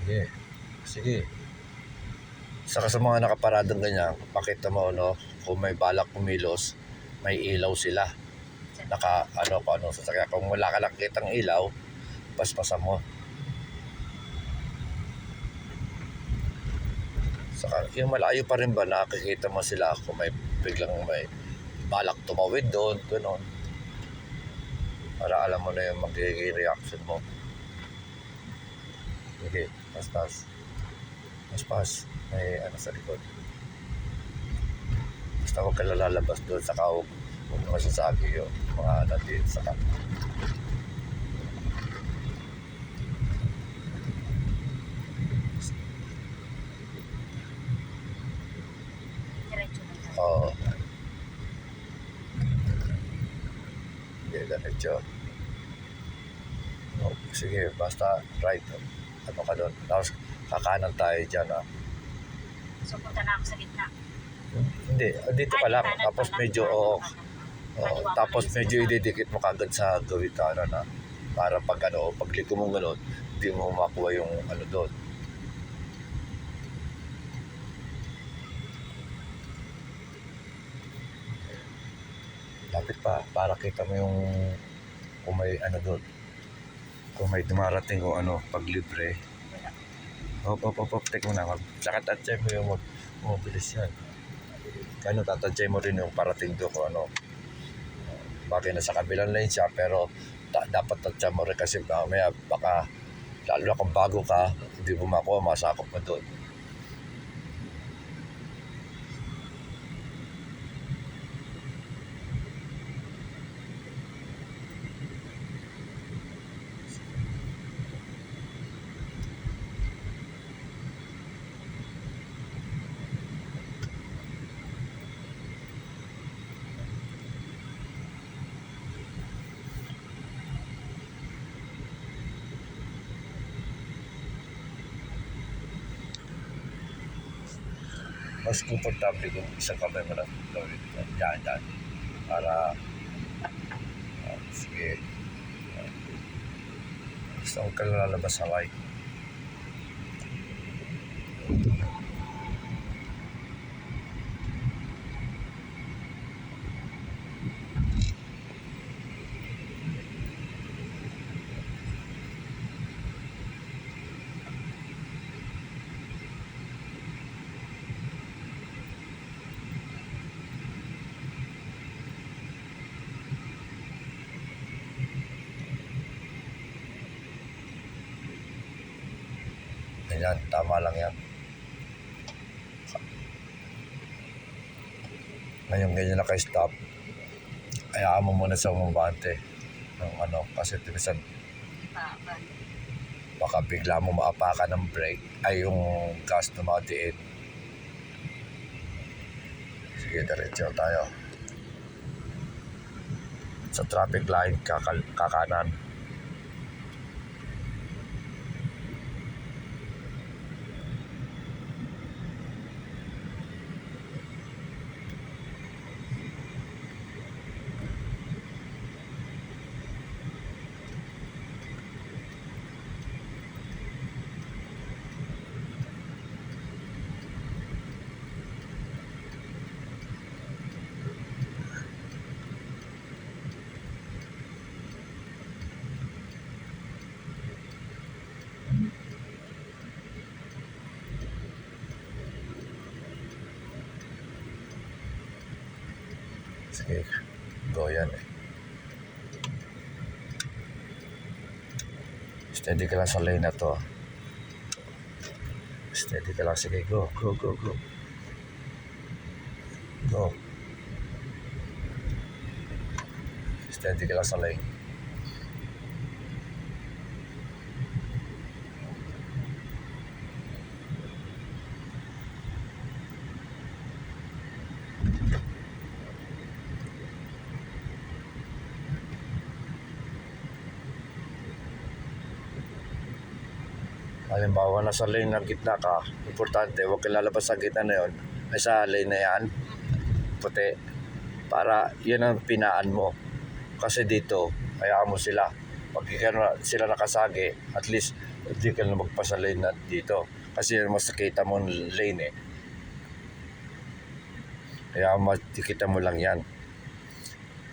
Sige. Sige. Saka sa mga nakaparadang ganyan, pakita mo, no, kung may balak kumilos, may ilaw sila. Ano sa sasakyan. Kung wala ka nakitang ilaw, paspasan mo. Saka yung malayo pa rin ba, nakikita mo sila kung may biglang may balak tumawid doon, gano'n. Para alam mo na yung magiging reaction mo. Sige, paspas. Paspas. May ano sa likod. Basta huwag ka lalabas doon, saka huwag mo masasabi yung mga natin saka. Oo. Sige, diretso. Oh, sige, basta right. Ano ka doon? Tapos kakanan tayo dyan, ha? So, punta na ako sa gitna. Hindi, dito ka lang. Tapos medyo, tapos medyo ididikit mo kagad sa gawitanan, ha? Para pag pagliko mo gano'n, hindi mo makuha yung ano doon. Lapit pa, para kita mo yung kung may ano doon. Kung may dumarating o ano, pag libre. Tek mo na. Saka tatsay mo yung mabilis yan. Kaya tatatsay mo rin yung parating doon kung ano. Bakit nasa kabilang lane siya, pero dapat tatsay mo rin kasi mamaya baka lalo na kung bago ka, hindi mo makuha, masakop mo doon. Mas komportable kung isang kamay mo lang gawin. Yan. Para, sige. Basta huwag ka lalabas sa light. Ayan, tama lang yan. Ngayon ganyan naka-stop. Hayaan mo muna sa umabante. Kasi tinisan, baka bigla mo maapakan ng brake, ay yung gas na madiin. Sige, diretso tayo. Sa traffic light, kakanan. Sige, go yan eh. Steady ka lang sa lane na to. Steady ka lang. Sige, go. Go. Steady ka lang sa lane. Halimbawa, nasa lane ng gitna ka, importante, huwag kang lalabas sa gitna na yun, ay sa lane na yan, puti, para yun ang pinaan mo. Kasi dito, hayaan mo sila. Pag sila nakasagi, at least Hindi ka na magpasa lane na dito. Kasi mas nakita mo ang lane eh. Kaya makikita mo lang yan.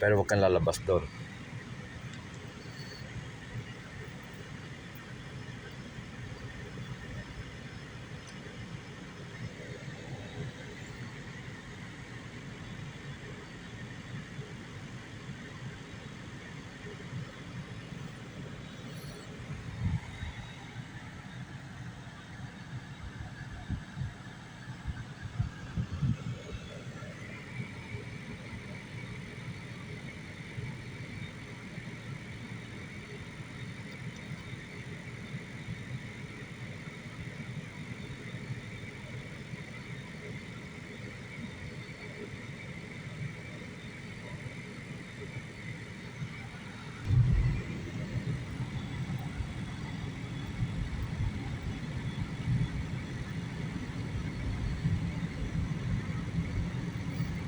Pero huwag kang lalabas doon.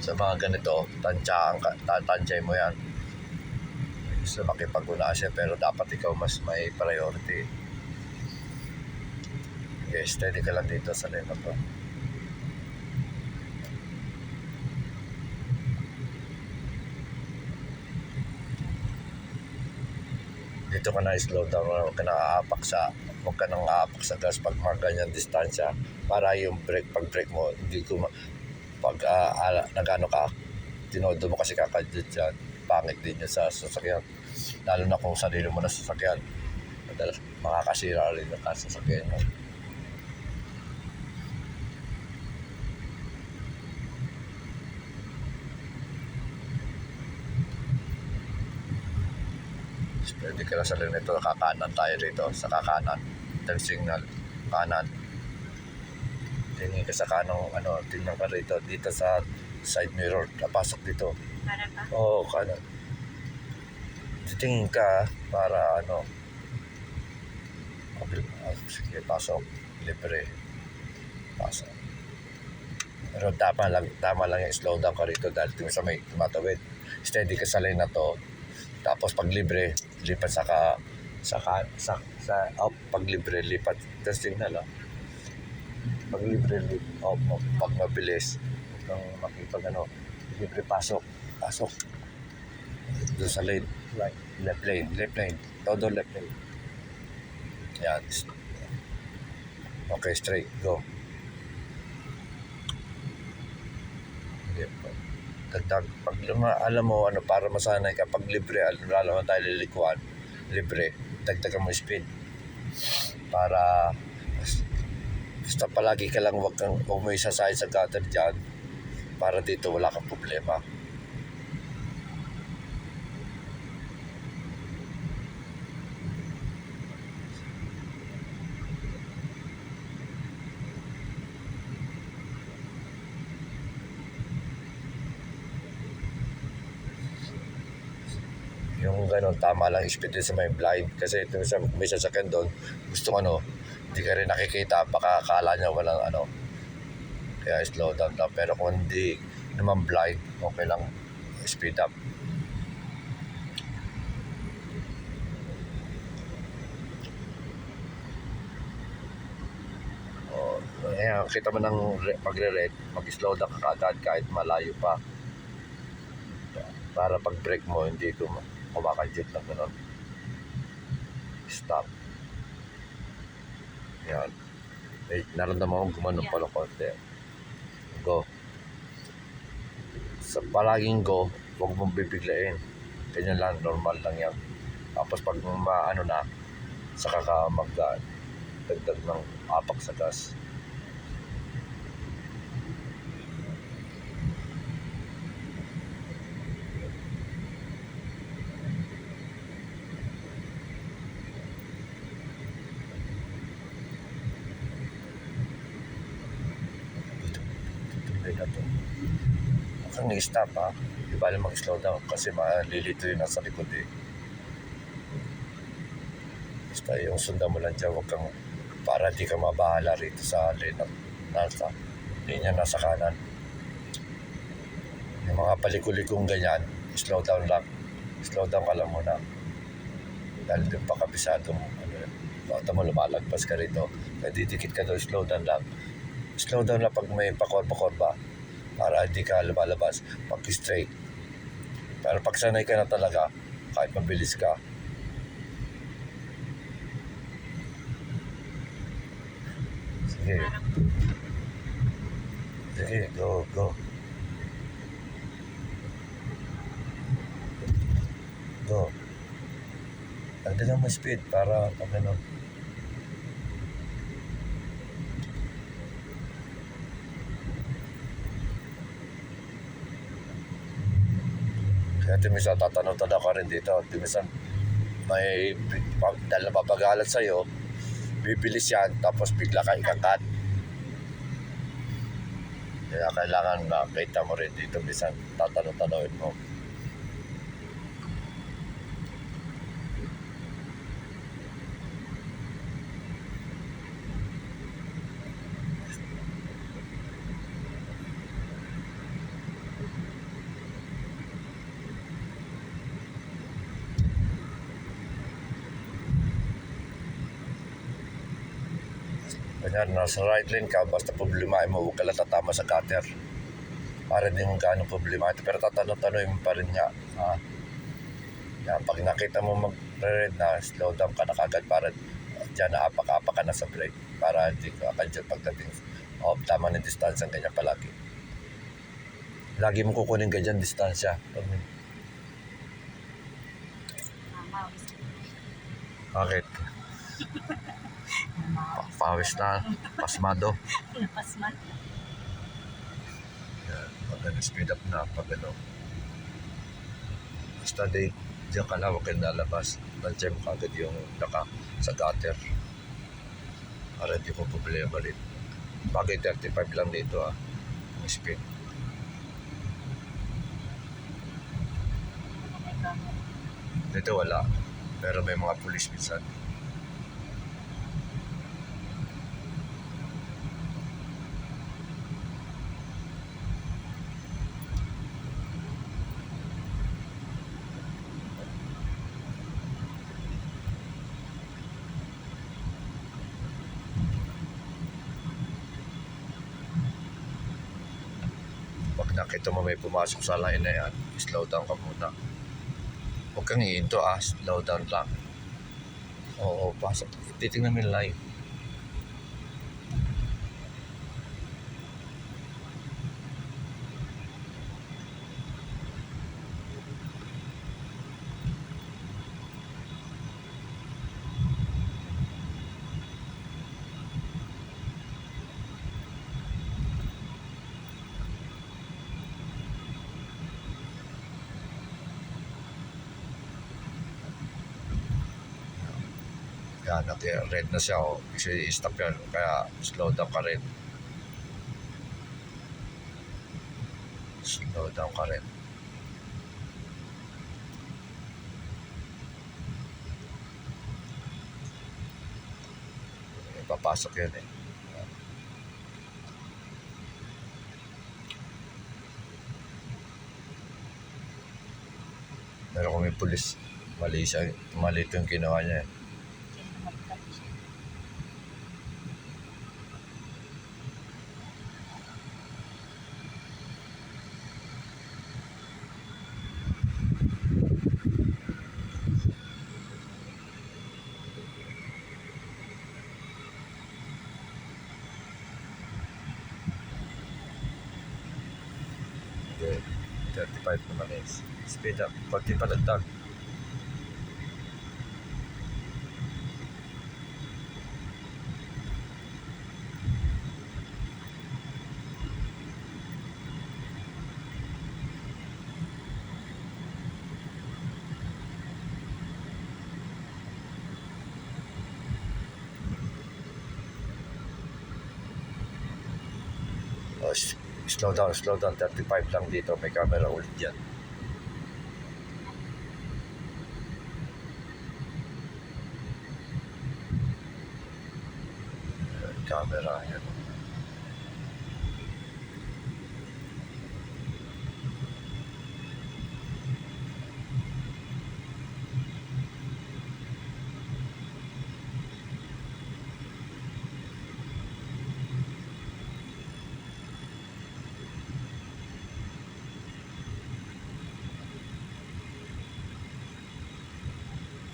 Sa mga ganito, tansyahin mo yan. Gusto makipag-una siya pero dapat ikaw mas may priority. Okay, steady ka lang dito sa lane na to. Dito ka na slow down, huwag ka nang aapak sa gas pag mga ganyan distansya para yung pag brake mo, hindi ko pag nagano ka, tinodo mo kasi kakadit yan, pangit din yun sa sasakyan. Lalo na kung sarili mo na sasakyan, madalas makakasira rin ang sasakyan mo. Pwede ka lang sa rin ito, kakanan tayo rito, sa kakanan. Turn signal, kanan. Tingin ka sa kanong, tingnan ka rito, dito sa side mirror, napasok dito. Para pa? Oo, kanan. Titingin ka para sige, pasok, libre, pasok. Pero tama lang yung slow down ka rito dahil sa may tumatawid. Steady ka sa lane na to. Tapos pag libre, lipat pag libre, lipat. Testing na lang. Pag libre, pag mabilis, kung makipag libre pasok. Doon sa lane, right, left lane, todo left lane. Yan. Okay, straight, go. Dagdag, pag alam mo para masanay ka, pag libre, lalo na tayo lilikuan, libre, dagdagan mo speed para basta palagi ka lang huwag mo isasay sa gutter dyan para dito wala kang problema. Yung gano'n, tama lang speed din sa may blind. Kasi ito may sasakyan doon, gusto hindi ka rin nakikita, baka akala niya walang kaya slow down lang. Pero kung hindi naman blind, okay lang, speed up. Ayan, kita mo ng magre-red, mag-slow down ka agad kahit malayo pa. Para pag brake mo, hindi kumakadjit na gano'n. Stop. Yan. Naramdaman ko gumanon pa ng konti. Go. Sa palaging go, huwag mong bibiglain. Ganyan lang, normal lang yan. Tapos pag na, saka ka dagdag ng apak sa gas. Na to. Huwag kang i-stop di bali mag-slow down kasi malilito yun nasa likod eh. Basta yung sundan mo lang dyan, huwag kang para di ka mabahala rito sa lane nasa linya nasa kanan. Yung mga palikulikong ganyan, slow down ka lang muna dahil doon pa kabisadong Baka mo lumalagpas ka rito. Kaya didikit ka doon, slow down lang. Slow down lang pag may pakorba-korba para hindi ka lumalabas pag straight. Pero pag sanay ka na talaga, kahit mabilis ka, sige, Parang sige, go. Go. Dagdagan mo speed para pag ano. Kaya timisan tatanong-tanong ka rin dito. Timisan may dahil napapagalat sa'yo, bibilis yan, tapos bigla ka ikakat. Kaya kailangan makita mo rin dito, bisan tatanong-tanongin mo. Ganyan, nasa right lane ka, basta problemahin mo, huwag ka lang tatama sa gutter. Para hindi mo gaano problema ito. Pero tatanong-tanongin mo pa rin nga. Yan, pag nakita mo mag-red na, slow down ka na kagad para dyan naapak-apak ka na sa brake. Para hindi ka dyan pagdating. Tama ng distansya, ganyan palagi. Lagi mo kukunin ganyan distansya. mama. Bakit? Pawis na, pasmado. Napasman. Yan, pag speed up na, pag ano. Basta diyan ka na, huwag kang lalabas. Nandiyan mo kagad yung naka sa gutter. Para hindi mo problema rin. Bagay 35 lang dito yung speed. Dito wala. Pero may mga pulis minsan. Pag nakita mo may pumasok sa line na yan, slow down ka muna. Huwag kang iinto slow down lang. Oo, pasok. Titignan mo yung line. Yan, red na siya. Kasi stop yan. Kaya slow down ka rin. Slow down ka rin. Papasok yan eh. Pero kung may pulis, mali ito yung ginawa niya eh. Okay, 35 naman eh. Speed up, konti palagdag. Slow down, 35 lang dito, may camera ulit dyan. Camera, yan.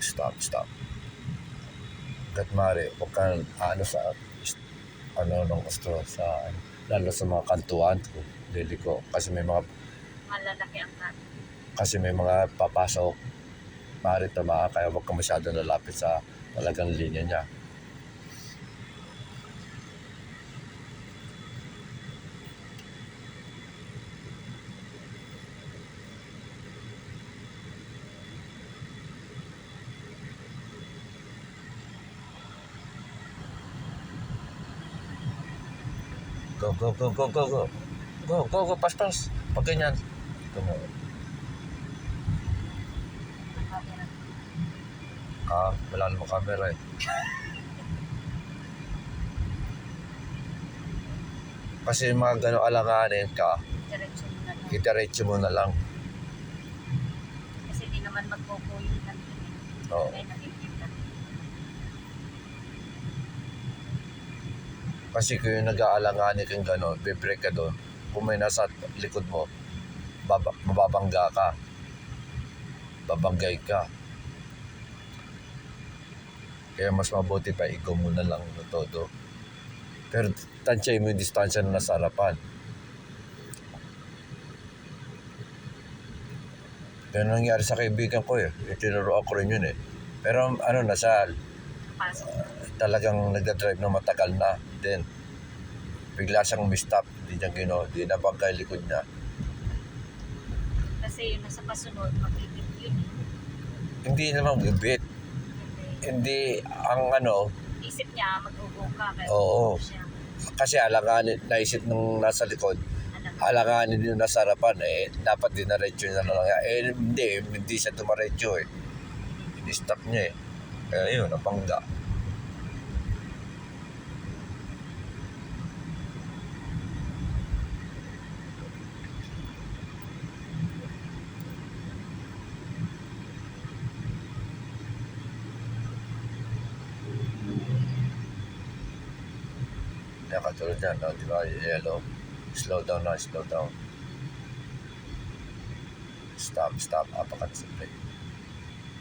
Stop. Kat mare, huwag kang sa nung gusto sa lalo sa mga kantuan ko, liliko Malalaki ang kat. kasi may mga papasok mare tamaan kaya huwag ka masyado lalapit sa talagang linya niya. Go, pas. Pag ganyan. Wala namang camera eh. Kasi mga gano'ng alanganin ka, Diretso mo na lang. idiretso mo na lang. Kasi di naman magkukulitan. Oo. May nakikita. Kasi kung yung nag-aalanganin kang gano'n, bibreak ka doon. Kung may nasa likod mo, mababangga ka. Babanggay ka. Kaya mas mabuti pa ikaw muna lang na todo. Pero tansyahin mo yung distansya na nasa harapan. Pero nangyari sa kaibigan ko eh. Tinuruan ko rin yun eh. Pero Pasok. talagang nagdadrive na matagal na. Then, bigla siyang mistop. Di nabangga yung likod niya. Kasi yun nasa pasunod, makikip yun. Hindi naman gabit. Hindi ang Isip niya, mag-ugo ka. Kaya Oo. siya. kasi naisip nung nasa likod, alanganin yung nasa harapan dapat dinaretso na lang. Hindi siya dumaretso eh. Stop niya eh. Kaya yun, napangga. Kaya katulad yan, di ba? Yellow. Slow down. Stop. Apakan sa brake.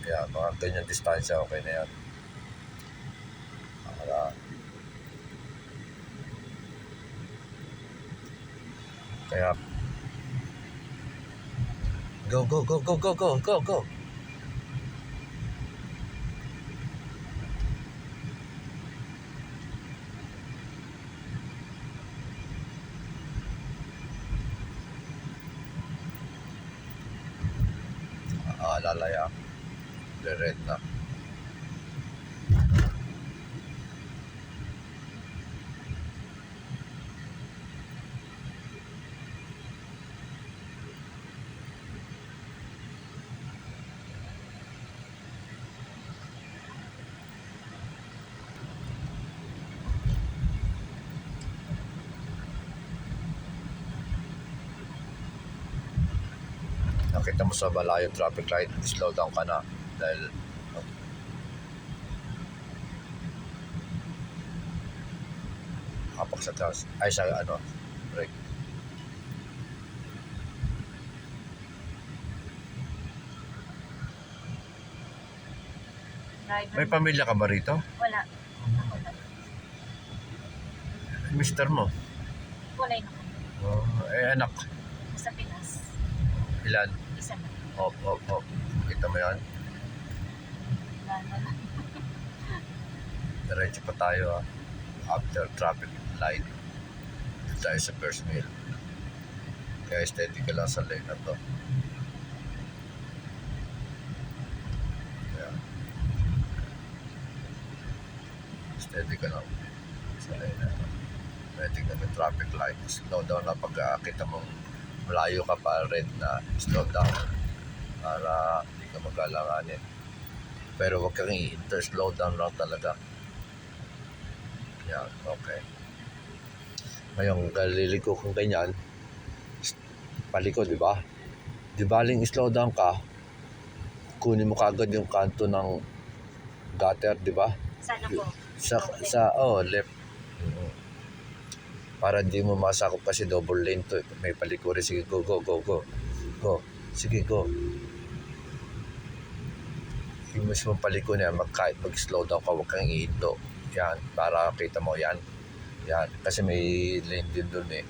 Kaya mga ganyan distansya, okay na yan. Kaya go. Lalaya. Red na. Nakita mo sa malayo traffic light, slow down ka na dahil hapak sa gas ay sa brake. Driver. May pamilya ka ba rito? Wala. Wala. Mister mo? Wala na. Anak. Sa Pinas. Ilan? Isa na. Op. Kita mo yan? Wala na. Diretso pa tayo after traffic light. Dito tayo sa first meal. Kaya steady ka lang sa lane na to. Kaya steady ka lang sa lane na to. Ready ka ng traffic light. Slow down na pag kita mong malayo ka pa red na slow down para hindi ka mag-alanganin. Pero huwag kang i-enter, slow down lang talaga. Yan, okay. Ngayon, kaliliko kang ganyan, paliko, di ba? Di baling slow down ka, kunin mo kagad yung kanto ng gutter, di ba? Sana po. Left. Para di mo masakop kasi double lane to. May paliko rin. Sige, go. Go. Sige, go. yung mismo paliko niya, kahit mag-slow down ka, huwag kang ihinto. Yan, para kita mo yan. Yan, kasi may lane din dun eh.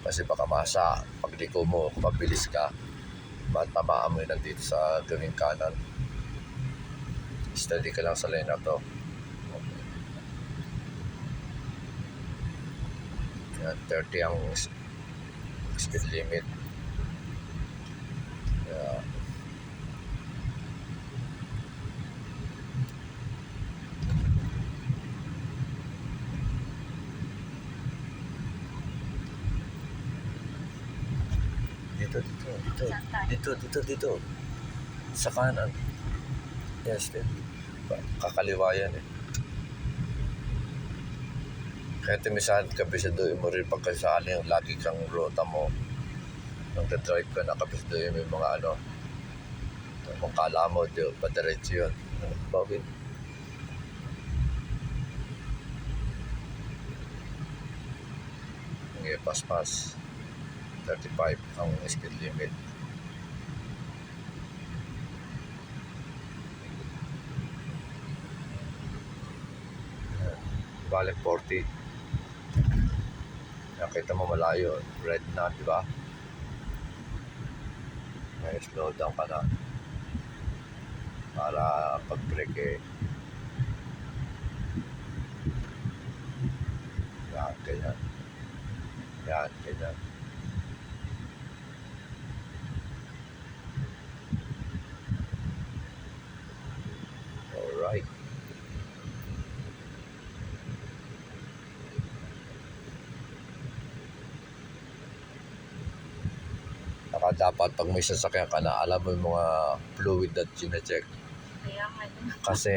Kasi baka masa, pagliko mo, kung mabilis ka, matamaan mo yun nandito sa gawing kanan. Steady ka lang sa lane na to. Yan, 30 ang speed limit. Yan. Dito. Sa kanan. Yes, kakaliwa yan eh. Kaya timisahan ka, bisaduhin mo rin pagkasali yung lagi kang rota mo. Nung ka-drive ka na, kabisaduhin mo yung mga ano. Kung kala mo, padiretso yun. Bakit? Okay, pas. 35 ang speed limit. Balik 40. Nakita mo malayo, red na, di ba? May slow down ka na. Para pag-brake eh. Yan, ganyan. Yan, ganyan. Alright. Saka dapat pag may sasakyan ka na, alam mo yung mga fluid na chinecheck. Kaya nga yun. Kasi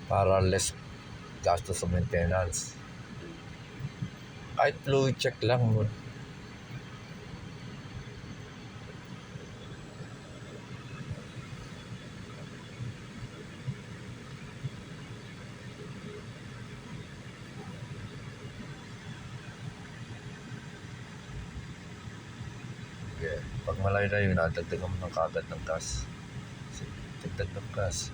para less gastos sa maintenance. Kahit fluid check lang mo. Okay. Pag malayo-layo na, dagdagan mo ng kagad ng gas. Dagdag ng gas.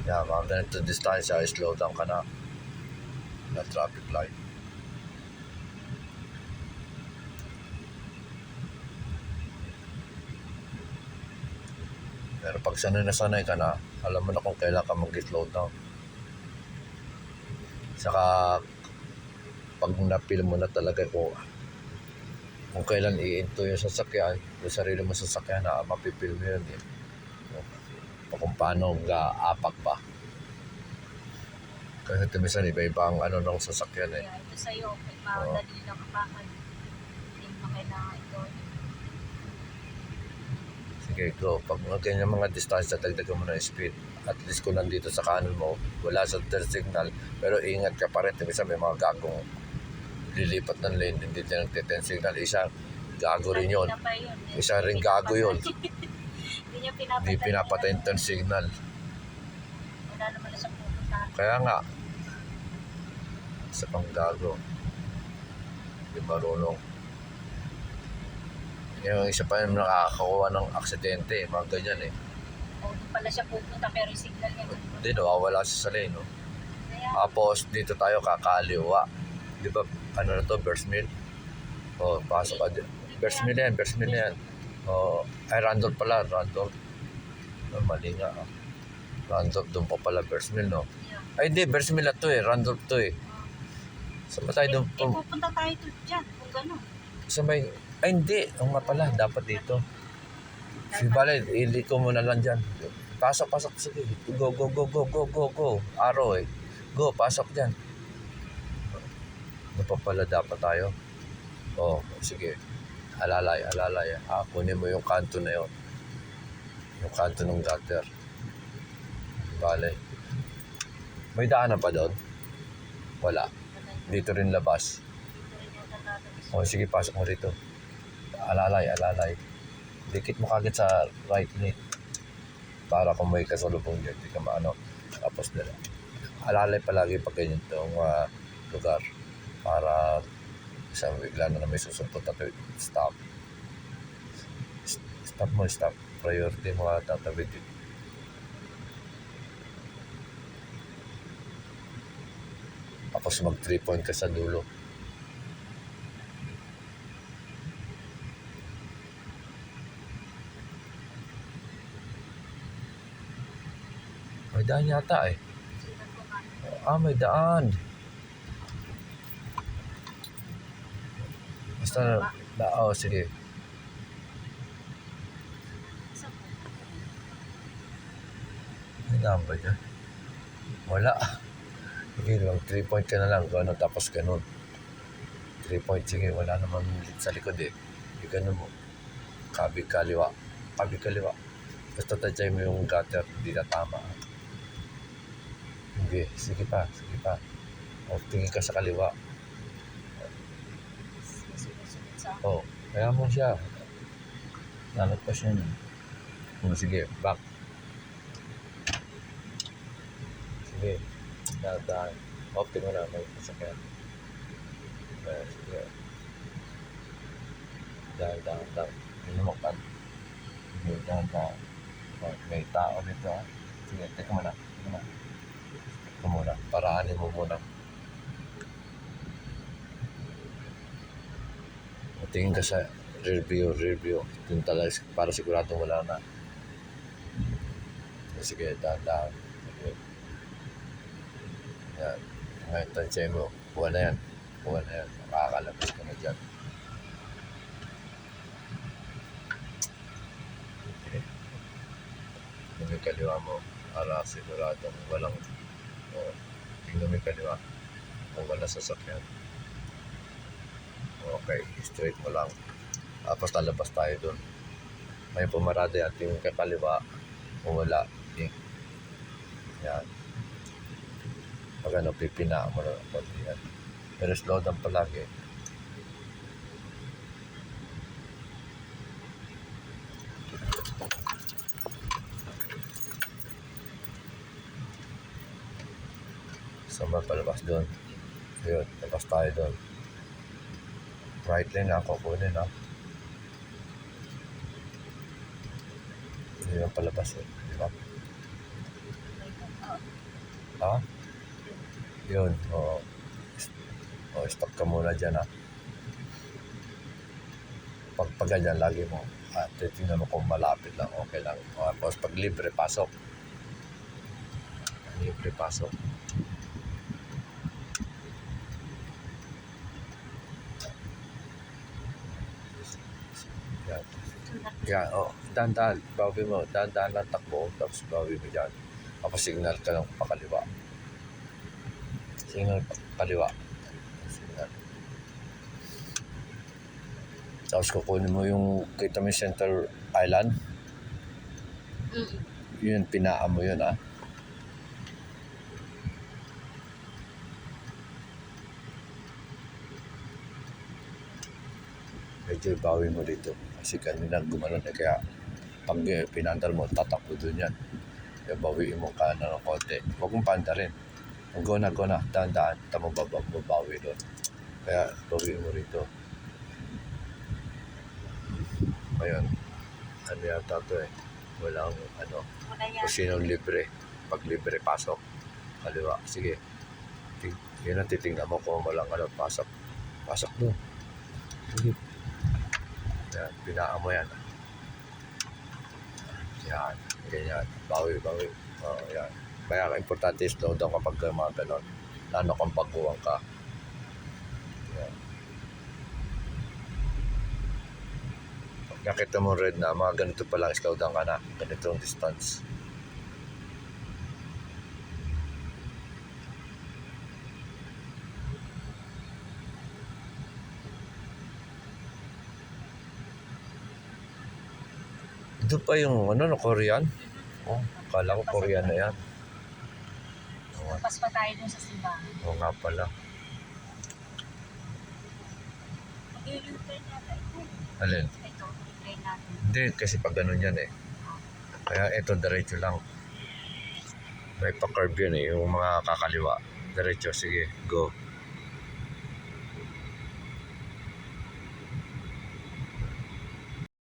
Yan, mga ganito distansya, slow down ka na traffic light. Pero pag sanay ka na, alam mo na kung kailan ka mag-slow down. Saka pag napil mo na talaga kung kailan i-into yung sasakyan, yung sarili mo sasakyan na mapipil mo yun eh. Kung paano ga-apak pa. Kasi tumisan iba-iba ang ano ng sasakyan eh. Kaya ito sa'yo, may madali lang kapakan. Hindi mo kailangan ito. Sige, go. Pag ganyan mga distansya, dagdagan mo na yung speed. At least kung nandito sa kanan mo, wala sa turn signal. Pero ingat ka pa rin. Tumisan may mga gagong lilipat ng lane, hindi din nagte-turn signal. Isa, gago rin yun. Isa rin gago yun. Hindi pinapatay yung turn signal. Wala naman na sa pupuntahan. Kaya nga, isa pang gago. Hindi marunong. Yung isa pa yung nakakakuha ng aksidente, mga ganyan eh. O, doon pala siya pupunta pero yung signal niya. Hindi, nawawala siya sa lane, no? Kaya, Tapos, dito tayo kakaliwa. Di ba, ano na to, Bears Mill? O, pasok ka dyan. Bears Mill yan. O, ay, Randolph pala, Randolph. Mali nga, ah. Randolph, doon pa pala Bears Mill, no? yeah. Ay, hindi, Bears Mill na to eh, Randolph to eh. Saan ba tayo doon? Pupunta tayo to dyan, kung gano'n. Sa may, ay hindi, o nga pala, dapat dito. Si Balay, iliko mo na lang dyan. Pasok, sige. Go. Araw eh. Go, pasok dyan. Ano pa pala dapat tayo? Oh, sige. Alalay. Kunin mo yung kanto na yun. Yung kanto ng gutter. Bale. May daanan pa doon? Wala. Dito rin labas. Dito rin yung tatapos. O sige, pasok mo dito. Alalay. Dikit mo kagad sa right lane. Para kung may kasalubong dyan, di ka maano. Tapos nila. Alalay palagi pag ganyan itong lugar. Para sa bigla na may susunod at stop. Stop. Priority mo tatawid dito. Tapos mag 3 point ka sa dulo. May daan yata eh. Sulat ko nga. May daan. Basta sige. Isa po. May daan ba dyan? Wala. Sige lang, 3 point ka na lang. Gano'n, tapos gano'n. 3 point, sige. Wala naman sa likod eh. Hindi gano'n mo. Kabig kaliwa. Basta tadyay mo yung gutter, hindi na tama. Sige pa. O, tingin ka sa kaliwa. Sulat sa akin. Kaya mo siya. Lalagpas siya niya. Sige, back. Sige, dahan. Tingnan na, may sasakyan. Sige. Dahan. Minumokan. Sige, dahan. May tao dito. Sige, teka muna. Paraanin mo muna. Tingin ka sa rear view. Yung talaga para siguradong wala na. Sige, dahan. Sige. Yan. Ngayon, tansya mo. Kuha na yan. Makakalabas ka na dyan. Okay. Tingnan yung kaliwa mo para siguradong walang tingnan mo yung kaliwa kung wala sasakyan. Okay, straight mo lang. Tapos lalabas tayo doon. May pumarada yan. Tingnan ka kaliwa kung wala. Yan. Pag pipinaan mo na ng konti yan. Pero slow down palagi. Sama palabas doon. Yun, labas tayo doon. Right lane ako kunin ha. Hindi yung palabas eh. Di ba? Ha? Yun, stop ka muna dyan ha. Pag ganyan, lagi mo titingnan mo kung malapit lang, okay lang. Tapos pag libre, pasok. Yan, dahan-dahan, bawi mo, dahan-dahan lang takbo, tapos bawi mo dyan. Tapos signal ka lang pakaliwa. Signal. Tapos kukunin mo yung, kita mo yung center island, yun, pinaan mo yun ha. Medyo bawi mo dito. Kasi kanina gumanon kaya pag pinandal mo, tatakbo doon yan. Kaya bawiin mo ka na ng konti. Huwag mong panda rin. Go na, dahan-dahan, tamang babawi doon. Kaya bawiin mo rito. Ngayon, yata ito eh. Walang kung sinong libre. Pag libre, pasok. Kaliwa, sige. Yun ang titingnan mo kung walang pasok. Pasok doon. Sige. Yan, pinaan mo yan. Yan, ganyan. Bawi. Yan. Kaya importante slow down kapag mga ganon. Lalo kung pagbuwang ka. Yan. Pag nakita mo red na, mga ganito pa lang, slow down ka na. Ganitong distance. Doon pa yung ano, no, Korean? Oh, kala ko Korean na yan. Tapos pa tayo dun sa simbahan. Oo nga pala. Mag-i-U-turn yata ito. Alin? Ito, i-try natin. Hindi, kasi pag ganun yan eh. Kaya ito, diretso lang. May pa-curve yun eh, yung mga kakaliwa. Diretso, sige, go.